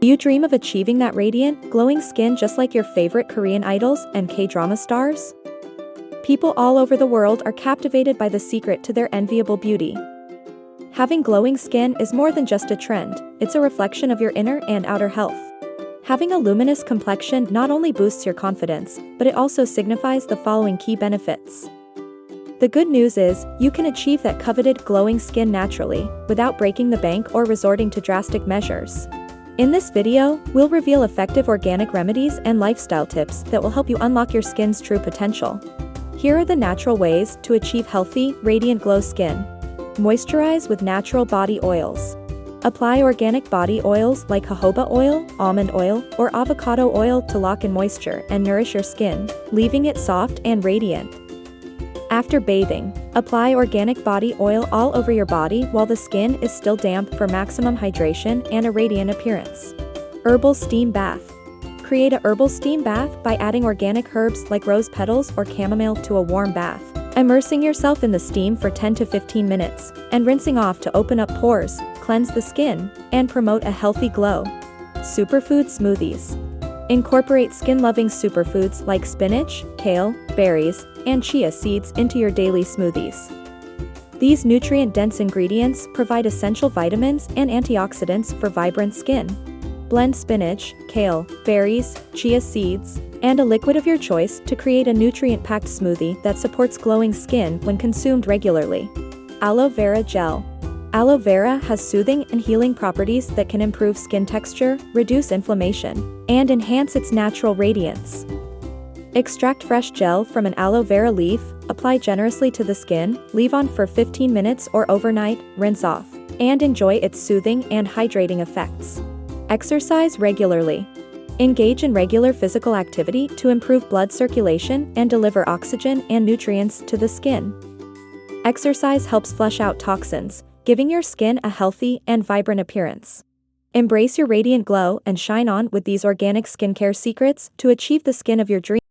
Do you dream of achieving that radiant, glowing skin just like your favorite Korean idols and K-drama stars? People all over the world are captivated by the secret to their enviable beauty. Having glowing skin is more than just a trend, it's a reflection of your inner and outer health. Having a luminous complexion not only boosts your confidence, but it also signifies the following key benefits. The good news is, you can achieve that coveted glowing skin naturally, without breaking the bank or resorting to drastic measures. In this video, we'll reveal effective organic remedies and lifestyle tips that will help you unlock your skin's true potential. Here are the natural ways to achieve healthy, radiant glow skin. Moisturize with natural body oils. Apply organic body oils like jojoba oil, almond oil, or avocado oil to lock in moisture and nourish your skin, leaving it soft and radiant. After bathing, apply organic body oil all over your body while the skin is still damp for maximum hydration and a radiant appearance. Herbal steam bath. Create a herbal steam bath by adding organic herbs like rose petals or chamomile to a warm bath, immersing yourself in the steam for 10 to 15 minutes, and rinsing off to open up pores, cleanse the skin, and promote a healthy glow. Superfood smoothies. Incorporate skin-loving superfoods like spinach, kale, berries, and chia seeds into your daily smoothies. These nutrient-dense ingredients provide essential vitamins and antioxidants for vibrant skin. Blend spinach, kale, berries, chia seeds, and a liquid of your choice to create a nutrient-packed smoothie that supports glowing skin when consumed regularly. Aloe Vera Gel. Aloe vera has soothing and healing properties that can improve skin texture, reduce inflammation, and enhance its natural radiance. Extract fresh gel from an aloe vera leaf, apply generously to the skin, leave on for 15 minutes or overnight, rinse off, and enjoy its soothing and hydrating effects. Exercise regularly. Engage in regular physical activity to improve blood circulation and deliver oxygen and nutrients to the skin. Exercise helps flush out toxins, giving your skin a healthy and vibrant appearance. Embrace your radiant glow and shine on with these organic skincare secrets to achieve the skin of your dreams.